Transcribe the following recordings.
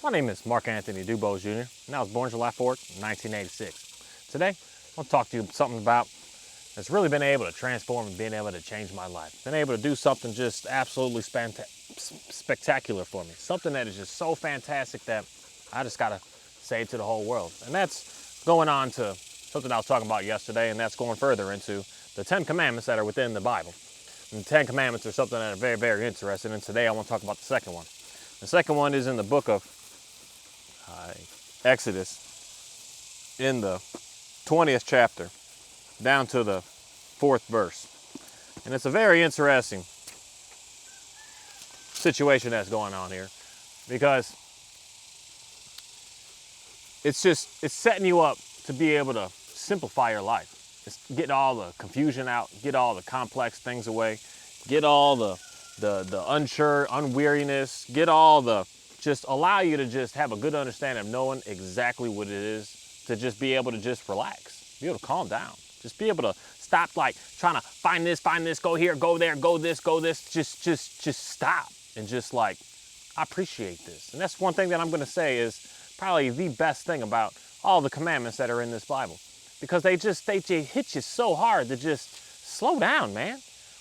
My name is Mark Anthony Dubose Jr., and I was born July 4th, 1986. Today, I want to talk to you something about that's really been able to transform and been able to change my life. Been able to do something just absolutely spectacular for me. Something that is just so fantastic that I just gotta say it to the whole world. And that's going on to something I was talking about yesterday, and that's going further into the 10 Commandments that are within the Bible. And the 10 Commandments are something that are very, very interesting, and today I want to talk about the second one. The second one is in the book of Exodus, in the 20th chapter, down to the 4th verse. And it's a very interesting situation that's going on here, because it's setting you up to be able to simplify your life. It's getting all the confusion out, get all the complex things away, get all the unweariness, get all the, just allow you to just have a good understanding of knowing exactly what it is, to just be able to just relax, be able to calm down, just be able to stop like trying to find this, go here, go there, go this, just stop and just like appreciate this. And that's one thing that I'm going to say is probably the best thing about all the commandments that are in this Bible, because they hit you so hard to just slow down, man.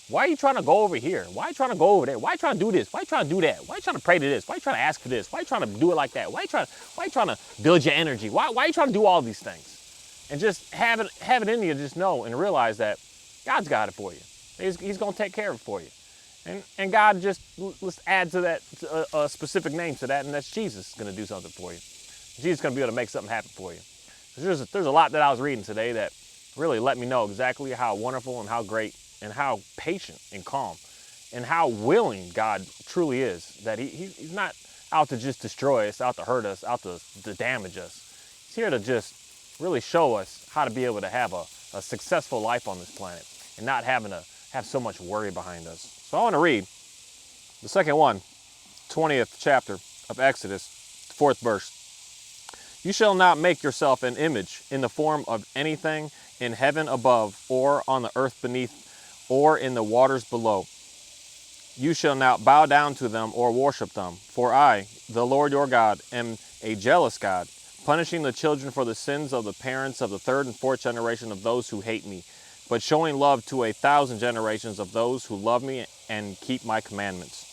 Why are you trying to go over here? Why are you trying to go over there? Why are you trying to do this? Why are you trying to do that? Why are you trying to pray to this? Why are you trying to ask for this? Why are you trying to do it like that? Why are you trying to build your energy? Why are you trying to do all these things? And just have it in you to just know and realize that God's got it for you. He's going to take care of it for you. And God just, let's add to that a specific name to that, and that's Jesus is going to do something for you. Jesus is going to be able to make something happen for you. There's a lot that I was reading today that really let me know exactly how wonderful and how great and how patient and calm and how willing God truly is, that he's not out to just destroy us, out to hurt us, out to damage us. He's here to just really show us how to be able to have a successful life on this planet and not having to have so much worry behind us. So I want to read the second one, 20th chapter of Exodus, 4th verse. You shall not make yourself an image in the form of anything in heaven above, or on the earth beneath, or in the waters below. You shall not bow down to them or worship them. For I, the Lord your God, am a jealous God, punishing the children for the sins of the parents of the 3rd and 4th generation of those who hate me, but showing love to 1,000 generations of those who love me and keep my commandments.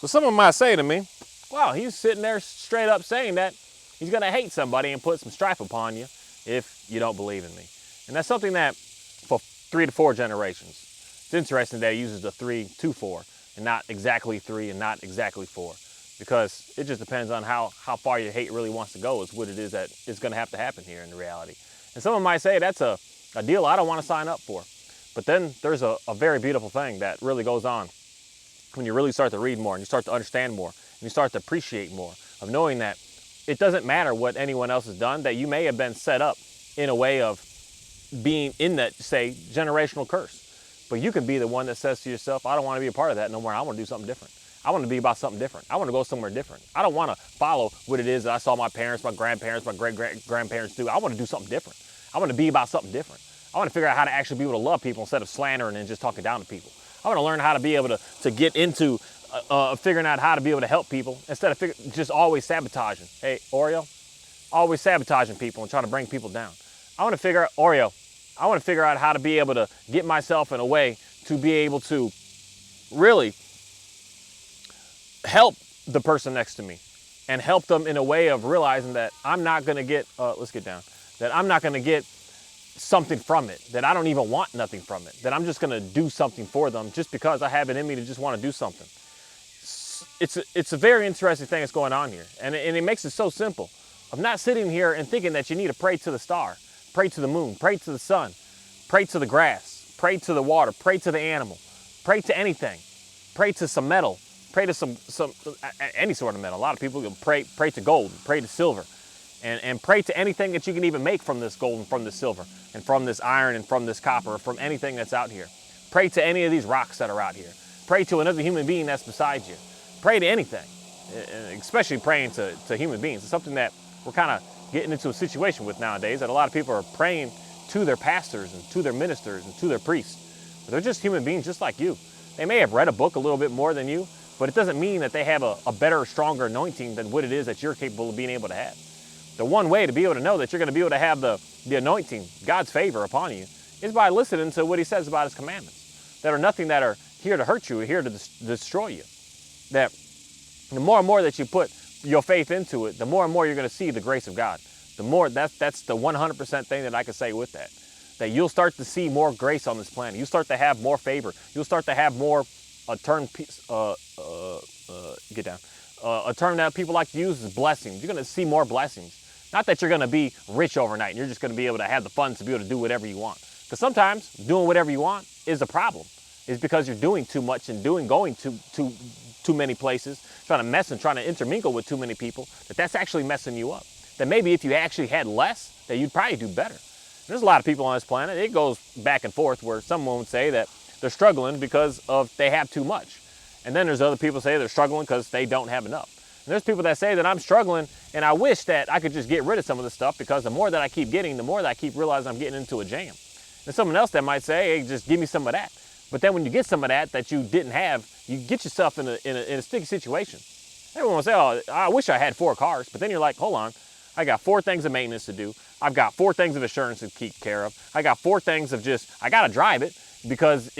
So someone might say to me, wow, he's sitting there straight up saying that he's going to hate somebody and put some strife upon you if you don't believe in me. And that's something that for 3 to 4 generations. It's interesting that he uses the 3 to 4 and not exactly 3 and not exactly 4, because it just depends on how far your hate really wants to go is what it is that is going to have to happen here in reality. And someone might say that's a deal I don't want to sign up for. But then there's a very beautiful thing that really goes on when you really start to read more and you start to understand more and you start to appreciate more of knowing that it doesn't matter what anyone else has done, that you may have been set up in a way of being in that, say, generational curse. But you can be the one that says to yourself, I don't want to be a part of that no more. I want to do something different. I want to be about something different. I want to go somewhere different. I don't want to follow what it is that I saw my parents, my grandparents, my great-grandparents do. I want to do something different. I want to be about something different. I want to figure out how to actually be able to love people instead of slandering and just talking down to people. I want to learn how to be able to get into figuring out how to be able to help people instead of just always sabotaging. Hey, Oreo, always sabotaging people and trying to bring people down. I want to figure out how to be able to get myself in a way to be able to really help the person next to me and help them in a way of realizing that I'm not going to get, that I'm not going to get something from it, that I don't even want nothing from it, that I'm just going to do something for them just because I have it in me to just want to do something. It's a very interesting thing that's going on here. And it makes it so simple. I'm not sitting here and thinking that you need to pray to the star, pray to the moon, pray to the sun, pray to the grass, pray to the water, pray to the animal, pray to anything, pray to some metal, pray to some any sort of metal. A lot of people pray to gold, pray to silver, and pray to anything that you can even make from this gold and from this silver and from this iron and from this copper, from anything that's out here. Pray to any of these rocks that are out here. Pray to another human being that's beside you. Pray to anything, especially praying to human beings. It's something that we're kind of getting into a situation with nowadays, that a lot of people are praying to their pastors and to their ministers and to their priests. But they're just human beings just like you. They may have read a book a little bit more than you. but it doesn't mean that they have a better or stronger anointing than what it is that you're capable of being able to have. The one way to be able to know that you're going to be able to have the anointing, God's favor upon you, is by listening to what he says about his commandments that are nothing that are here to hurt you, or here to destroy you. That the more and more that you put your faith into it, the more and more you're going to see the grace of God. The more, that's the 100% thing that I can say with that. That you'll start to see more grace on this planet. You'll start to have more favor. You'll start to have more a term that people like to use is blessings. You're going to see more blessings. Not that you're going to be rich overnight and you're just going to be able to have the funds to be able to do whatever you want. Because sometimes doing whatever you want is a problem. It's because you're doing too much and going to too many places, trying to mess and trying to intermingle with too many people, that's actually messing you up. That maybe if you actually had less, that you'd probably do better. There's a lot of people on this planet, it goes back and forth, where someone would say that they're struggling because they have too much. And then there's other people say they're struggling because they don't have enough. And there's people that say that I'm struggling and I wish that I could just get rid of some of this stuff, because the more that I keep getting, the more that I keep realizing I'm getting into a jam. There's someone else that might say, hey, just give me some of that. But then when you get some of that you didn't have, you get yourself in a sticky situation. Everyone will say, oh, I wish I had 4 cars. But then you're like, hold on, I got 4 things of maintenance to do. I've got 4 things of insurance to keep care of. I got 4 things of I got to drive it because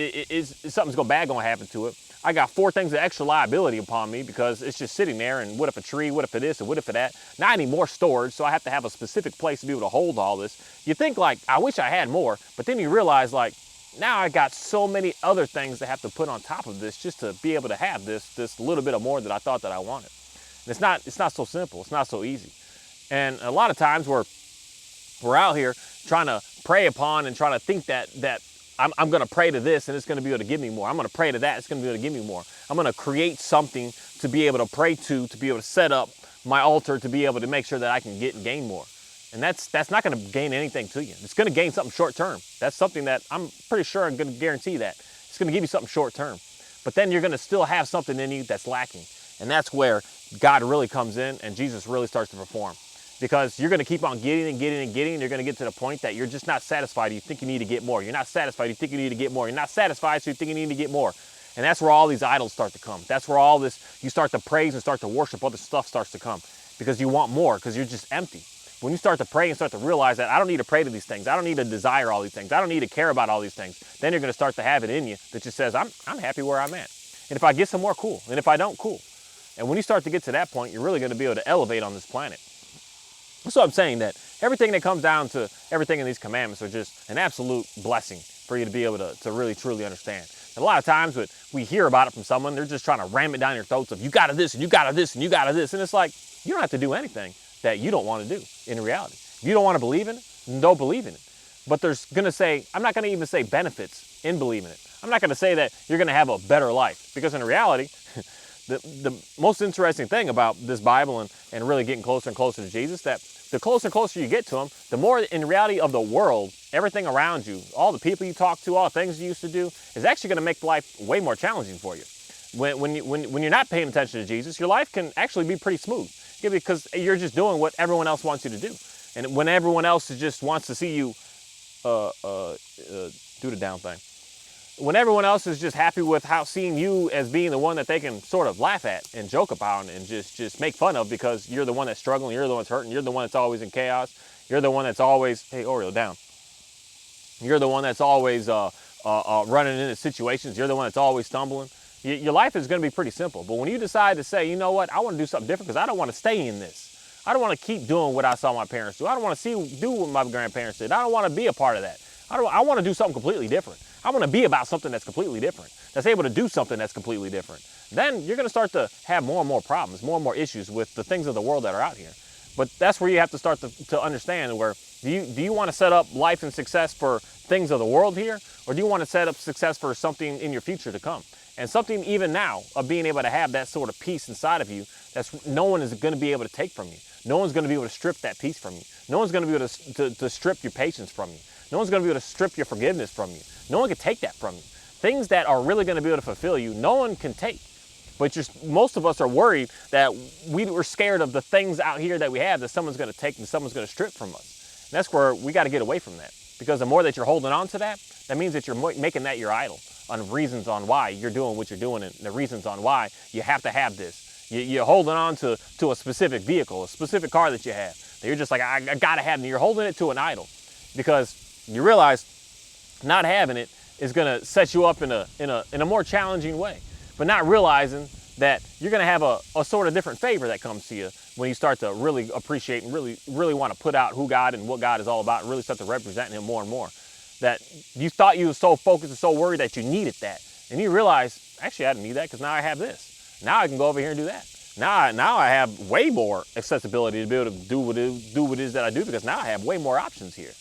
something's bad going to happen to it. I got 4 things of extra liability upon me because it's just sitting there, and what if a tree, what if it this, and what if it that? Now I need more storage, so I have to have a specific place to be able to hold all this. You think like, I wish I had more, but then you realize like, now I got so many other things to have to put on top of this just to be able to have this little bit of more that I thought that I wanted. And it's not so simple, it's not so easy. And a lot of times we're out here trying to prey upon and trying to think that I'm going to pray to this and it's going to be able to give me more. I'm going to pray to that, it's going to be able to give me more. I'm going to create something to be able to pray to be able to set up my altar to be able to make sure that I can get and gain more. And that's not going to gain anything to you. It's going to gain something short term. That's something that I'm pretty sure I'm going to guarantee that. It's going to give you something short term. But then you're going to still have something in you that's lacking. And that's where God really comes in and Jesus really starts to perform. Because you're going to keep on getting and getting and getting, and you're going to get to the point that you're just not satisfied. You think you need to get more. You're not satisfied. You think you need to get more. You're not satisfied, so you think you need to get more. And that's where all these idols start to come. That's where all this, you start to praise and start to worship, other stuff starts to come. Because you want more, because you're just empty. When you start to pray and start to realize that I don't need to pray to these things, I don't need to desire all these things, I don't need to care about all these things, then you're going to start to have it in you that just says, I'm happy where I'm at. And if I get some more, cool. And if I don't, cool. And when you start to get to that point, you're really going to be able to elevate on this planet. So I'm saying that everything that comes down to everything in these commandments are just an absolute blessing for you to be able to really, truly understand. And a lot of times when we hear about it from someone, they're just trying to ram it down your throats of you got to this and you got to this and you got to this. And it's like, you don't have to do anything that you don't want to do in reality. If you don't want to believe in it, then don't believe in it. But there's going to say, I'm not going to even say benefits in believing it. I'm not going to say that you're going to have a better life, because in reality, the most interesting thing about this Bible and really getting closer and closer to Jesus, that the closer and closer you get to him, the more in reality of the world, everything around you, all the people you talk to, all the things you used to do, is actually going to make life way more challenging for you. When you're not paying attention to Jesus, your life can actually be pretty smooth, because you're just doing what everyone else wants you to do. And when everyone else just wants to see you do the down thing, when everyone else is just happy with seeing you as being the one that they can sort of laugh at and joke about and just make fun of, because you're the one that's struggling, you're the one that's hurting, you're the one that's always in chaos, you're the one that's always, hey, Oreo, down. You're the one that's always running into situations, you're the one that's always stumbling. Your life is going to be pretty simple. But when you decide to say, you know what, I want to do something different because I don't want to stay in this. I don't want to keep doing what I saw my parents do. I don't want to do what my grandparents did. I don't want to be a part of that. I want to do something completely different. I want to be about something that's completely different, that's able to do something that's completely different. Then you're going to start to have more and more problems, more and more issues with the things of the world that are out here. But that's where you have to start to understand, where do you want to set up life and success for things of the world here, or do you want to set up success for something in your future to come? And something even now of being able to have that sort of peace inside of you that's no one is going to be able to take from you. No one's going to be able to strip that peace from you. No one's going to be able to strip your patience from you. No one's going to be able to strip your forgiveness from you. No one can take that from you. Things that are really going to be able to fulfill you, no one can take. But most of us are worried that we're scared of the things out here that we have that someone's going to take and someone's going to strip from us. And that's where we got to get away from that. Because the more that you're holding on to that, that means that you're making that your idol. on reasons on why you're doing what you're doing and the reasons on why you have to have this. You're holding on to a specific vehicle, a specific car that you have. That you're just like, I gotta have it. And you're holding it to an idol because you realize not having it is gonna set you up in a more challenging way, but not realizing that you're gonna have a sort of different favor that comes to you when you start to really appreciate and really want to put out who God and what God is all about and really start to represent Him more and more. That you thought you were so focused and so worried that you needed that. And you realize, actually I didn't need that because now I have this. Now I can go over here and do that. Now I have way more accessibility to be able to do what it is that I do because now I have way more options here.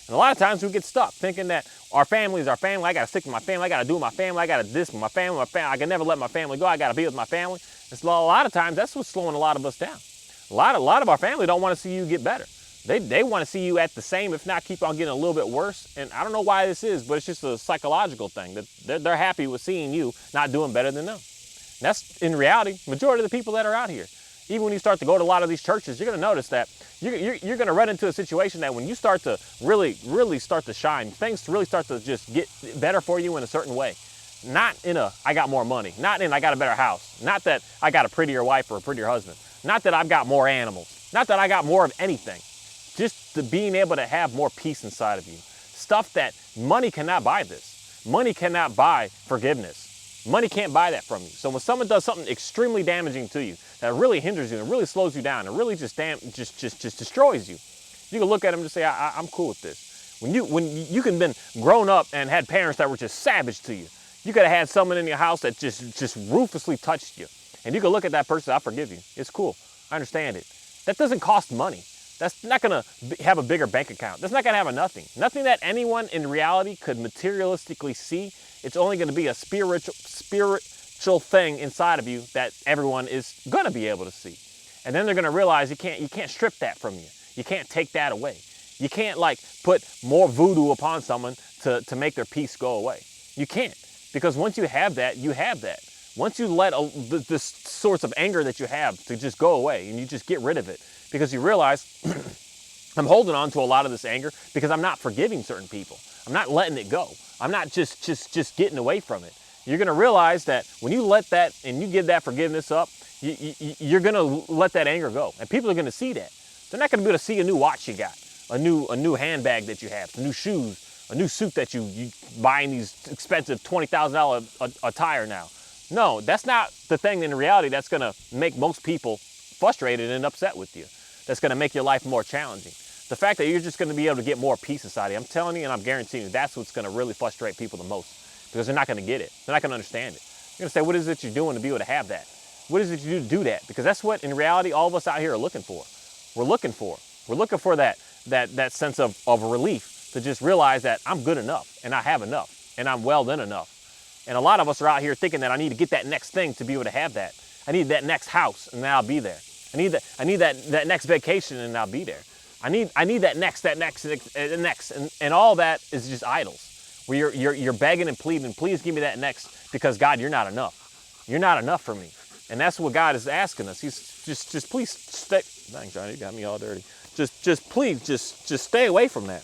And a lot of times we get stuck thinking that our family is our family. I got to stick to my family. I got to do with my family. I got to this with my family. I can never let my family go. I got to be with my family. It's a lot of times that's what's slowing a lot of us down. A lot of our family don't want to see you get better. They want to see you at the same, if not keep on getting a little bit worse. And I don't know why this is, but it's just a psychological thing that they're happy with seeing you not doing better than them. And that's in reality, majority of the people that are out here. Even when you start to go to a lot of these churches, you're going to notice that you're going to run into a situation that when you start to really start to shine, things really start to just get better for you in a certain way. Not in a, I got more money. Not in, I got a better house. Not that I got a prettier wife or a prettier husband. Not that I've got more animals. Not that I got more of anything. Just to being able to have more peace inside of you. Stuff that money cannot buy this. Money cannot buy forgiveness. Money can't buy that from you. So when someone does something extremely damaging to you, that really hinders you and really slows you down and really just destroys you, you can look at them and just say, I'm cool with this. When you can been grown up and had parents that were just savage to you, you could have had someone in your house that just ruthlessly touched you. And you can look at that person, I forgive you. It's cool. I understand it. That doesn't cost money. That's not going to have a bigger bank account. That's not going to have a nothing. Nothing that anyone in reality could materialistically see. It's only going to be a spiritual thing inside of you that everyone is going to be able to see. And then they're going to realize you can't strip that from you. You can't take that away. You can't like put more voodoo upon someone to make their peace go away. You can't. Because once you have that, you have that. Once you let the sorts of anger that you have to just go away and you just get rid of it, because you realize I'm holding on to a lot of this anger because I'm not forgiving certain people. I'm not letting it go. I'm not just getting away from it. You're going to realize that when you let that and you give that forgiveness up, you're going to let that anger go. And people are going to see that. They're not going to be able to see a new watch you got, a new handbag that you have, some new shoes, a new suit that you buy in these expensive $20,000 attire now. No, that's not the thing in reality that's going to make most people frustrated and upset with you. That's going to make your life more challenging. The fact that you're just going to be able to get more peace inside of you, I'm telling you and I'm guaranteeing you, that's what's going to really frustrate people the most because they're not going to get it. They're not going to understand it. They're going to say, what is it you're doing to be able to have that? What is it you do to do that? Because that's what, in reality, all of us out here are looking for. We're looking for that sense of relief to just realize that I'm good enough and I have enough and I'm well done enough. And a lot of us are out here thinking that I need to get that next thing to be able to have that. I need that next house and then I'll be there. I need that next vacation and I'll be there. I need that next, and all that is just idols. Where you're begging and pleading, please give me that next because God, you're not enough. You're not enough for me. And that's what God is asking us. He's just please stay. Thanks, Johnny, you got me all dirty. Please stay away from that.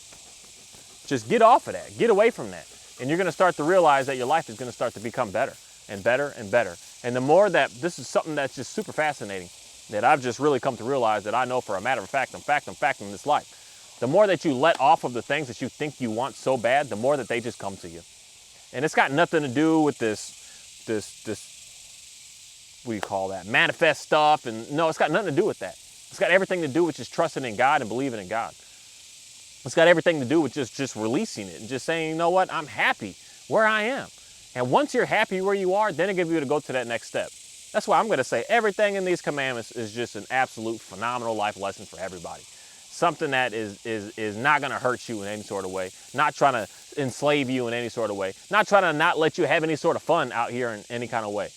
Just get off of that. Get away from that. And you're going to start to realize that your life is going to start to become better and better and better. And the more that this is something that's just super fascinating, that I've just really come to realize that I know for a matter of fact in this life. The more that you let off of the things that you think you want so bad, the more that they just come to you. And it's got nothing to do with this, what do you call that, manifest stuff. And no, it's got nothing to do with that. It's got everything to do with just trusting in God and believing in God. It's got everything to do with just releasing it and just saying, you know what, I'm happy where I am. And once you're happy where you are, then it gives you to go to that next step. That's why I'm going to say everything in these commandments is just an absolute phenomenal life lesson for everybody. Something that is not going to hurt you in any sort of way, not trying to enslave you in any sort of way, not trying to not let you have any sort of fun out here in any kind of way.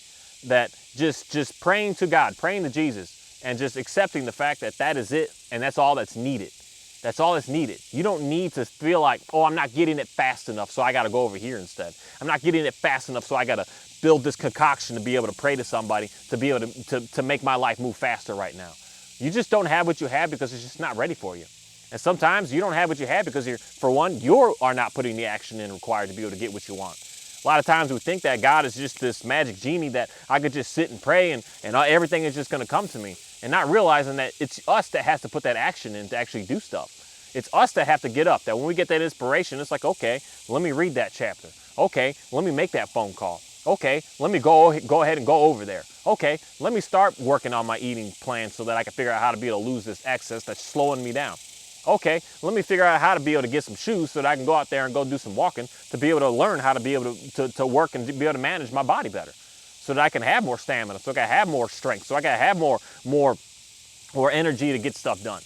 That just praying to God, praying to Jesus, and just accepting the fact that that is it and that's all that's needed. That's all that's needed. You don't need to feel like, oh, I'm not getting it fast enough, so I got to go over here instead. I'm not getting it fast enough, so I got to build this concoction to be able to pray to somebody, to be able to make my life move faster right now. You just don't have what you have because it's just not ready for you. And sometimes you don't have what you have because you are not putting the action in required to be able to get what you want. A lot of times we think that God is just this magic genie that I could just sit and pray and everything is just going to come to me, and not realizing that it's us that has to put that action in to actually do stuff. It's us that have to get up, that when we get that inspiration, it's like, okay, let me read that chapter. Okay, let me make that phone call. Okay, let me go ahead and go over there. Okay, let me start working on my eating plan so that I can figure out how to be able to lose this excess that's slowing me down. Okay, let me figure out how to be able to get some shoes so that I can go out there and go do some walking to be able to learn how to be able to work and be able to manage my body better so that I can have more stamina, so I can have more strength, so I can have more energy to get stuff done.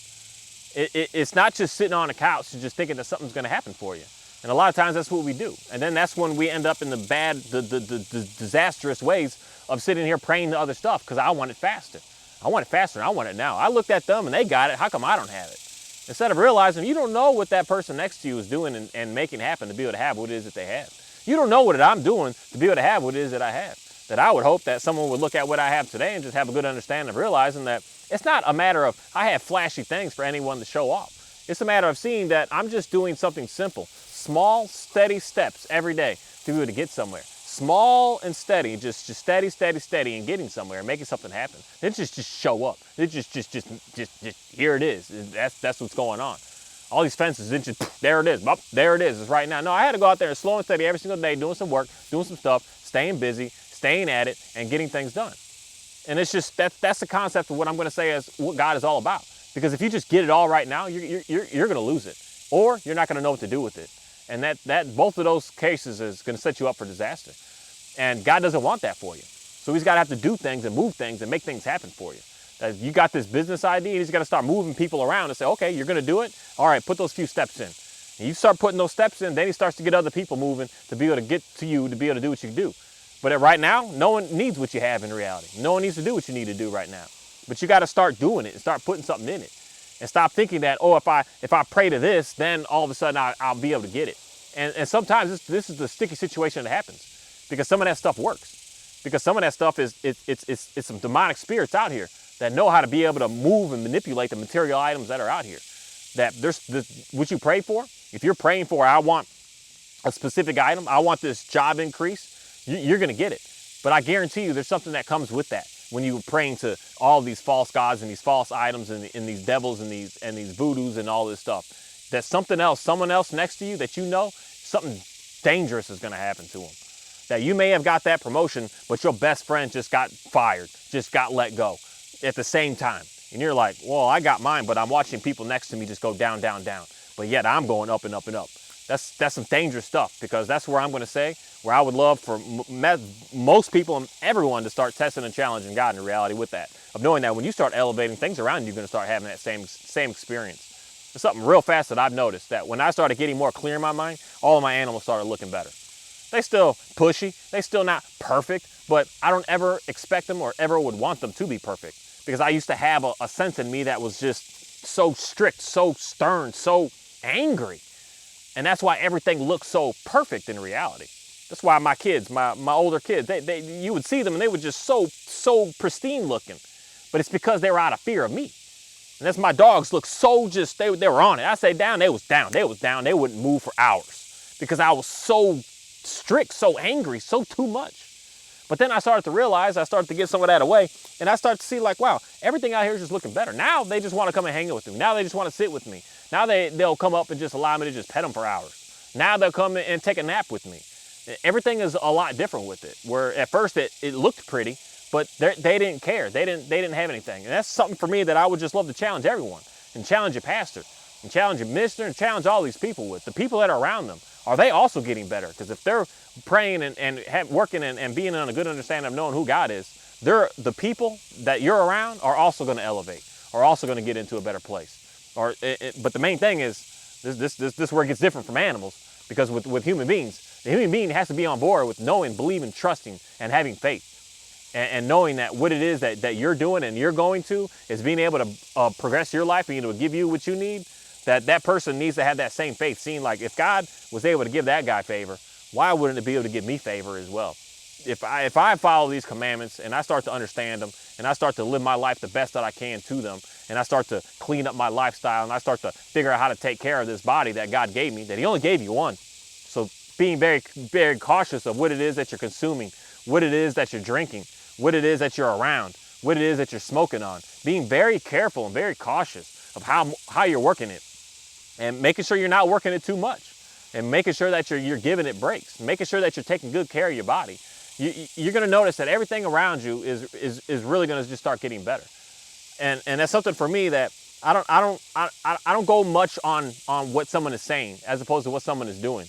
It's not just sitting on a couch and just thinking that something's going to happen for you. And a lot of times that's what we do. And then that's when we end up in the disastrous ways of sitting here praying to other stuff because I want it faster. I want it faster and I want it now. I looked at them and they got it. How come I don't have it? Instead of realizing you don't know what that person next to you is doing and making happen to be able to have what it is that they have. You don't know what I'm doing to be able to have what it is that I have. That I would hope that someone would look at what I have today and just have a good understanding of realizing that it's not a matter of I have flashy things for anyone to show off. It's a matter of seeing that I'm just doing something simple, small, steady steps every day to be able to get somewhere. Small and steady, just steady, steady, steady, and getting somewhere, and making something happen. It just show up. It just here it is. That's what's going on. All these fences, it just there it is. There it is. It's right now. No, I had to go out there and slow and steady every single day, doing some work, doing some stuff, staying busy, staying at it, and getting things done. And it's just that's the concept of what I'm going to say is what God is all about. Because if you just get it all right now, you're going to lose it, or you're not going to know what to do with it. And that both of those cases is going to set you up for disaster. And God doesn't want that for you. So he's got to have to do things and move things and make things happen for you. You got this business idea, and he's got to start moving people around and say, okay, you're going to do it? All right, put those few steps in. And you start putting those steps in, then he starts to get other people moving to be able to get to you, to be able to do what you do. But right now, no one needs what you have in reality. No one needs to do what you need to do right now. But you got to start doing it and start putting something in it. And stop thinking that, oh, if I pray to this, then all of a sudden I'll be able to get it. And sometimes this is the sticky situation that happens. Because some of that stuff works. Because some of that stuff is some demonic spirits out here that know how to be able to move and manipulate the material items that are out here. That there's what you pray for. If you're praying for, I want a specific item, I want this job increase, you're going to get it. But I guarantee you there's something that comes with that when you're praying to all these false gods and these false items and these devils and these voodoos and all this stuff. That something else, someone else next to you that you know, something dangerous is going to happen to them. That you may have got that promotion, but your best friend just got fired, just got let go at the same time. And you're like, well, I got mine, but I'm watching people next to me just go down, down, down. But yet I'm going up and up and up. That's some dangerous stuff, because that's where I'm going to say, where I would love for most people and everyone to start testing and challenging God in reality with that. Of knowing that when you start elevating, things around you are going to start having that same experience. There's something real fast that I've noticed, that when I started getting more clear in my mind, all of my animals started looking better. They still pushy, they still not perfect, but I don't ever expect them or ever would want them to be perfect, because I used to have a sense in me that was just so strict, so stern, so angry. And that's why everything looks so perfect in reality. That's why my kids, my older kids, you would see them and they were just so pristine looking. But it's because they were out of fear of me. And that's my dogs look so just, they were on it. I say down, they was down. They was down. They wouldn't move for hours because I was so strict, so angry, so too much. But then I started to realize, I started to get some of that away, and I started to see like, wow, everything out here is just looking better. Now they just want to come and hang out with me. Now they just want to sit with me. Now they'll come up and just allow me to just pet them for hours. Now they'll come and take a nap with me. Everything is a lot different with it, where at first it looked pretty, but they didn't care. They didn't have anything. And that's something for me that I would just love to challenge everyone, and challenge your pastor, and challenge your minister, and challenge all these people with. The people that are around them, are they also getting better? Because if they're praying and working and being on a good understanding of knowing who God is, the people that you're around are also going to elevate, are also going to get into a better place. But the main thing is, this is where it gets different from animals, because with human beings, the human being has to be on board with knowing, believing, trusting, and having faith. And knowing that what it is that you're doing and you're going to is being able to progress your life, being able to give you what you need. That person needs to have that same faith, seeing like if God was able to give that guy favor, why wouldn't it be able to give me favor as well? If I follow these commandments and I start to understand them and I start to live my life the best that I can to them, and I start to clean up my lifestyle and I start to figure out how to take care of this body that God gave me, that he only gave you one. So being very, very cautious of what it is that you're consuming, what it is that you're drinking, what it is that you're around, what it is that you're smoking on. Being very careful and very cautious of how you're working it, and making sure you're not working it too much, and making sure that you're giving it breaks, making sure that you're taking good care of your body. You're going to notice that everything around you is really going to just start getting better. And that's something for me that I don't go much on what someone is saying as opposed to what someone is doing.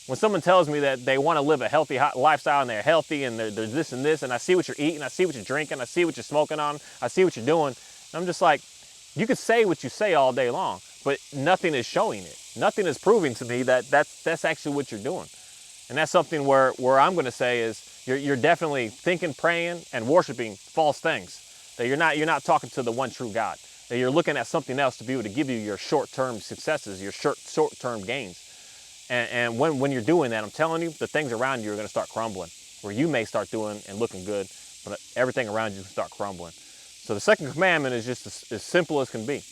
When someone tells me that they want to live a healthy lifestyle and they're healthy and they're this and this, and I see what you're eating, I see what you're drinking, I see what you're smoking on, I see what you're doing, I'm just like, you could say what you say all day long, but nothing is showing it. Nothing is proving to me that that's actually what you're doing. And that's something where I'm going to say is you're definitely thinking, praying, and worshiping false things. That you're not talking to the one true God. That you're looking at something else to be able to give you your short-term successes, your short-term gains. And when you're doing that, I'm telling you, the things around you are going to start crumbling. Where you may start doing and looking good, but everything around you will start crumbling. So the second commandment is just as simple as can be.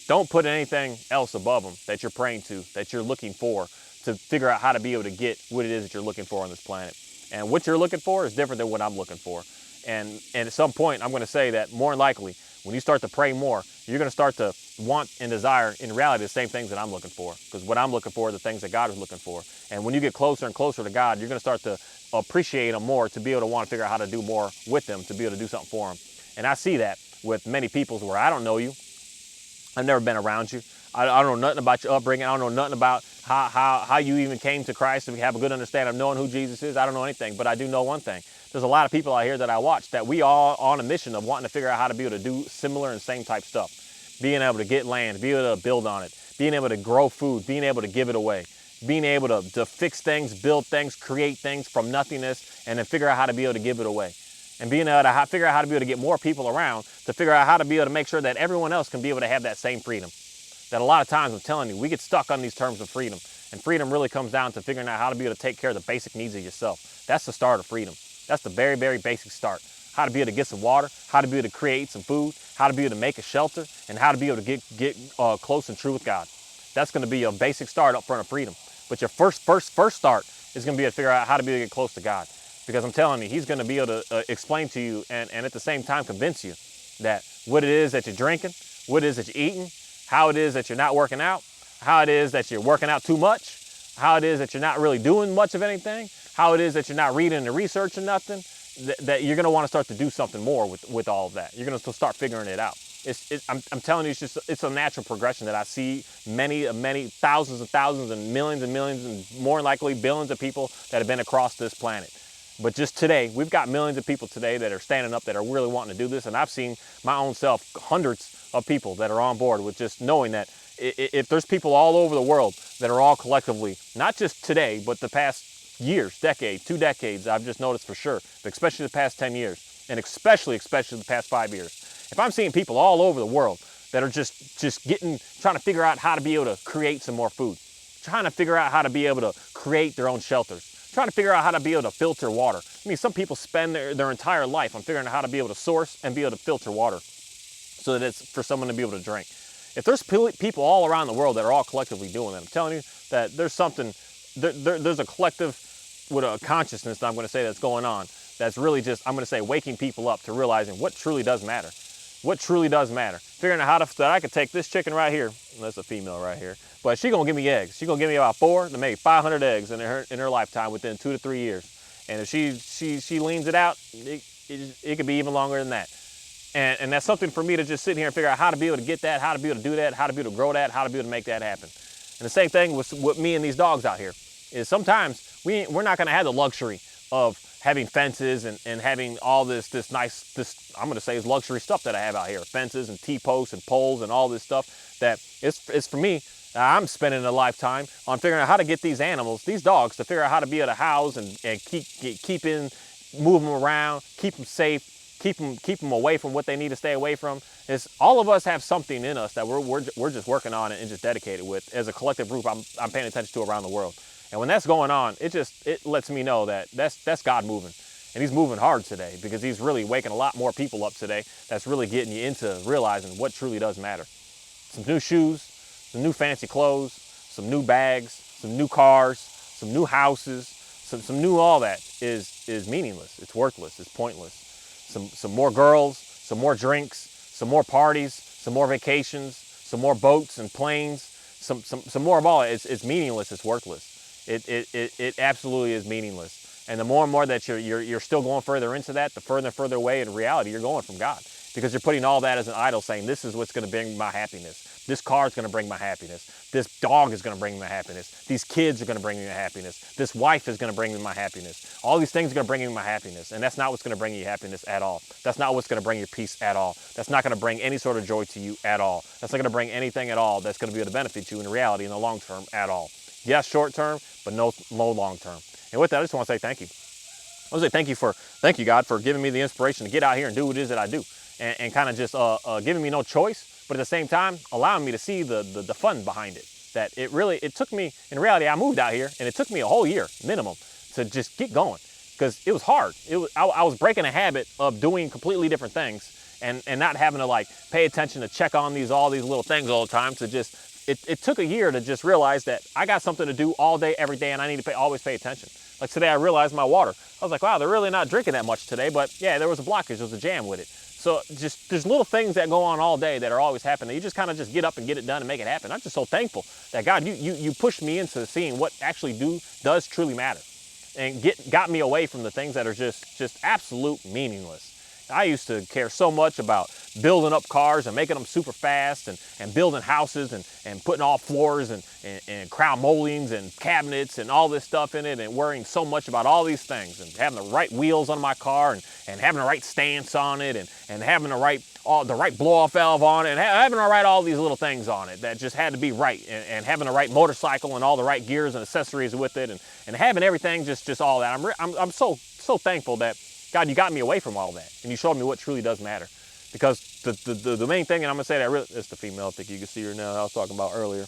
Don't put anything else above them that you're praying to, that you're looking for, to figure out how to be able to get what it is that you're looking for on this planet. And what you're looking for is different than what I'm looking for. And at some point, I'm going to say that more than likely, when you start to pray more, you're going to start to want and desire, in reality, the same things that I'm looking for. Because what I'm looking for are the things that God is looking for. And when you get closer and closer to God, you're going to start to appreciate Him more, to be able to want to figure out how to do more with Him, to be able to do something for Him. And I see that with many peoples where I don't know you. I've never been around you. I don't know nothing about your upbringing. I don't know nothing about how you even came to Christ and have a good understanding of knowing who Jesus is. I don't know anything, but I do know one thing. There's a lot of people out here that I watch that we all on a mission of wanting to figure out how to be able to do similar and same type stuff. Being able to get land, being able to build on it, being able to grow food, being able to give it away, being able to fix things, build things, create things from nothingness, and then figure out how to be able to give it away. And being able to figure out how to be able to get more people around to figure out how to be able to make sure that everyone else can be able to have that same freedom. That a lot of times, I'm telling you, we get stuck on these terms of freedom. And freedom really comes down to figuring out how to be able to take care of the basic needs of yourself. That's the start of freedom. That's the very, very basic start. How to be able to get some water, how to be able to create some food, how to be able to make a shelter, and how to be able to get close and true with God. That's going to be your basic start up front of freedom. But your first start is going to be to figure out how to be able to get close to God. Because I'm telling you, He's going to be able to explain to you and at the same time convince you that what it is that you're drinking, what it is that you're eating, how it is that you're not working out, how it is that you're working out too much, how it is that you're not really doing much of anything, how it is that you're not reading and researching nothing, that you're going to want to start to do something more with all of that. You're going to start figuring it out. I'm telling you, it's a natural progression that I see many thousands and millions and more likely billions of people that have been across this planet. But just today, we've got millions of people today that are standing up, that are really wanting to do this. And I've seen my own self, hundreds of people that are on board with just knowing that if there's people all over the world that are all collectively, not just today, but the past years, decade, 2 decades, I've just noticed for sure, but especially the past 10 years, and especially the past 5 years. If I'm seeing people all over the world that are just trying to figure out how to be able to create some more food, trying to figure out how to be able to create their own shelters, trying to figure out how to be able to filter water. I mean, some people spend their entire life on figuring out how to be able to source and be able to filter water so that it's for someone to be able to drink. If there's people all around the world that are all collectively doing that, I'm telling you that there's something, there's a collective with a consciousness that I'm going to say that's going on that's really just, I'm going to say, waking people up to realizing what truly does matter. What truly does matter. Figuring out that I could take this chicken right here, that's a female right here, but she's going to give me eggs. She's going to give me about 4 to maybe 500 eggs in her lifetime within 2 to 3 years. And if she leans it out, it could be even longer than that. And that's something for me to just sit here and figure out how to be able to get that, how to be able to do that, how to be able to grow that, how to be able to make that happen. And the same thing with me and these dogs out here is sometimes we're not going to have the luxury of having fences and having all this I'm going to say is luxury stuff that I have out here, fences and T-posts and poles and all this stuff that it's for me. I'm spending a lifetime on figuring out how to get these animals, these dogs, to figure out how to be able to house and move them around, keep them safe, keep them away from what they need to stay away from. Is all of us have something in us that we're just working on and just dedicated with as a collective group. I'm paying attention to around the world. And when that's going on, it lets me know that that's God moving. And He's moving hard today because He's really waking a lot more people up today. That's really getting you into realizing what truly does matter. Some new shoes, some new fancy clothes, some new bags, some new cars, some new houses, some new all that is meaningless. It's worthless. It's pointless. Some more girls, some more drinks, some more parties, some more vacations, some more boats and planes, some more of all. It's meaningless. It's worthless. It absolutely is meaningless. And the more and more that you're still going further into that, the further and further away in reality you're going from God, because you're putting all that as an idol, saying this is what's going to bring my happiness. This car is going to bring my happiness. This dog is going to bring me my happiness. These kids are going to bring me my happiness. This wife is going to bring me my happiness. All these things are going to bring me my happiness. And that's not what's going to bring you happiness at all. That's not what's going to bring you peace at all. That's not going to bring any sort of joy to you at all. That's not going to bring anything at all that's going to be able to benefit you in reality in the long term at all. Yes, short term, but no long term. And with that, I just want to say thank you. I want to say thank you, God, for giving me the inspiration to get out here and do what it is that I do. And kind of just giving me no choice, but at the same time, allowing me to see the fun behind it. That it took me, in reality, I moved out here and it took me a whole year minimum to just get going, because it was hard. I was breaking a habit of doing completely different things and not having to like pay attention to check on all these little things all the time. To just, it took a year to just realize that I got something to do all day, every day, and I need to always pay attention. Like today, I realized my water. I was like, wow, they're really not drinking that much today, but yeah, there was a blockage, there was a jam with it. So just, there's little things that go on all day that are always happening. You just kind of just get up and get it done and make it happen. I'm just so thankful that God, you pushed me into seeing what actually does truly matter, and got me away from the things that are just absolute meaningless. I used to care so much about building up cars and making them super fast, and building houses and putting all floors and crown moldings and cabinets and all this stuff in it, and worrying so much about all these things, and having the right wheels on my car, and having the right stance on it, and having the right blow-off valve on it, and having the right all these little things on it that just had to be right, and having the right motorcycle and all the right gears and accessories with it, and having everything just all that. I'm so thankful that God, you got me away from all that, and you showed me what truly does matter. Because the main thing, and I'm gonna say that it's the female, I think you can see her now, I was talking about earlier.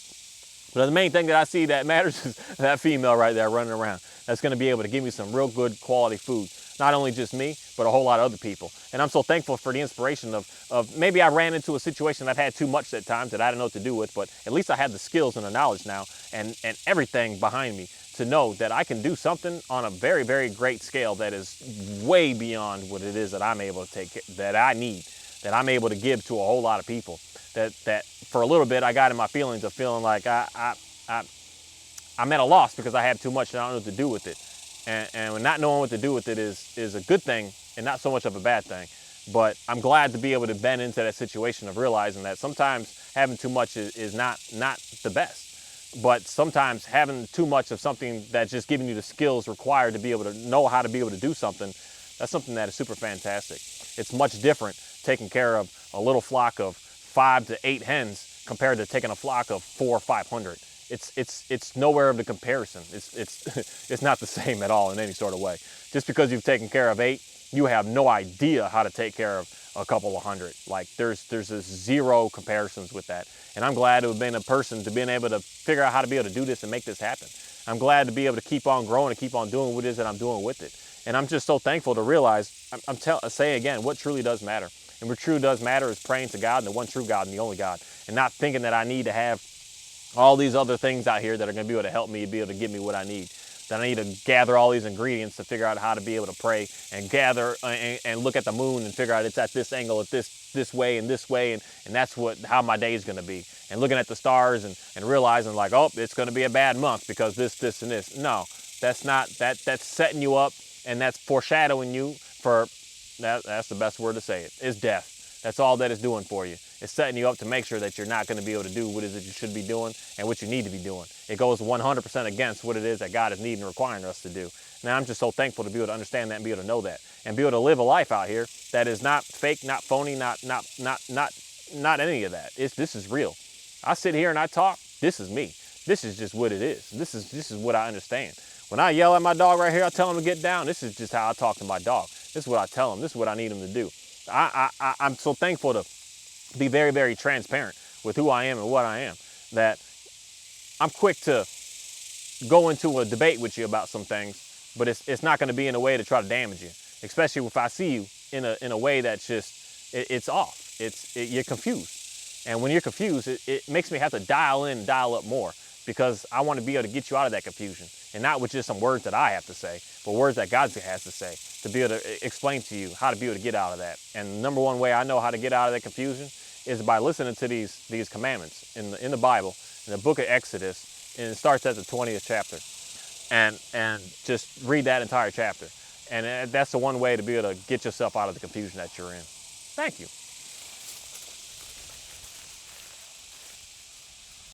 But the main thing that I see that matters is that female right there running around. That's gonna be able to give me some real good quality food. Not only just me, but a whole lot of other people. And I'm so thankful for the inspiration of maybe I ran into a situation that I've had too much at times that I didn't know what to do with, but at least I had the skills and the knowledge now, and everything behind me to know that I can do something on a very, very great scale that is way beyond what it is that I'm able to that I need, that I'm able to give to a whole lot of people. That for a little bit I got in my feelings of feeling like I'm at a loss because I have too much and I don't know what to do with it. And not knowing what to do with it is a good thing and not so much of a bad thing. But I'm glad to be able to bend into that situation of realizing that sometimes having too much is not the best. But sometimes having too much of something that's just giving you the skills required to be able to know how to be able to do something, that's something that is super fantastic. It's much different taking care of a little flock of 5 to 8 hens compared to taking a flock of 400 or 500. It's nowhere of the comparison. It's not the same at all in any sort of way. Just because you've taken care of 8, you have no idea how to take care of a couple of hundred. Like there's this zero comparisons with that. And I'm glad to have been a person to being able to figure out how to be able to do this and make this happen. I'm glad to be able to keep on growing and keep on doing what it is that I'm doing with it. And I'm just so thankful to realize, say again, what truly does matter. And what truly does matter is praying to God and the one true God and the only God, and not thinking that I need to have all these other things out here that are going to be able to help me be able to give me what I need. That I need to gather all these ingredients to figure out how to be able to pray and gather and look at the moon and figure out it's at this angle, at this way, and that's how my day is going to be. And looking at the stars and realizing like, oh, it's going to be a bad month because this, and this. No, that's not, that's setting you up, and that's foreshadowing you for, that's the best word to say it, is death. That's all that it's doing for you. It's setting you up to make sure that you're not going to be able to do what it is that you should be doing and what you need to be doing. It goes 100% against what it is that God is needing and requiring us to do. Now, I'm just so thankful to be able to understand that and be able to know that and be able to live a life out here that is not fake, not phony, not any of that. This is real. I sit here and I talk. This is me. This is just what it is. This is what I understand. When I yell at my dog right here, I tell him to get down. This is just how I talk to my dog. This is what I tell him. This is what I need him to do. I'm so thankful to be very, very transparent with who I am and what I am, that I'm quick to go into a debate with you about some things, but it's not going to be in a way to try to damage you, especially if I see you in a way that's just, it's off. You're confused. And when you're confused, it makes me have to dial in and dial up more because I want to be able to get you out of that confusion, and not with just some words that I have to say, but words that God has to say, to be able to explain to you how to be able to get out of that. And the number one way I know how to get out of that confusion is by listening to these commandments in the Bible, in the book of Exodus, and it starts at the 20th chapter, and just read that entire chapter. And that's the one way to be able to get yourself out of the confusion that you're in. Thank you.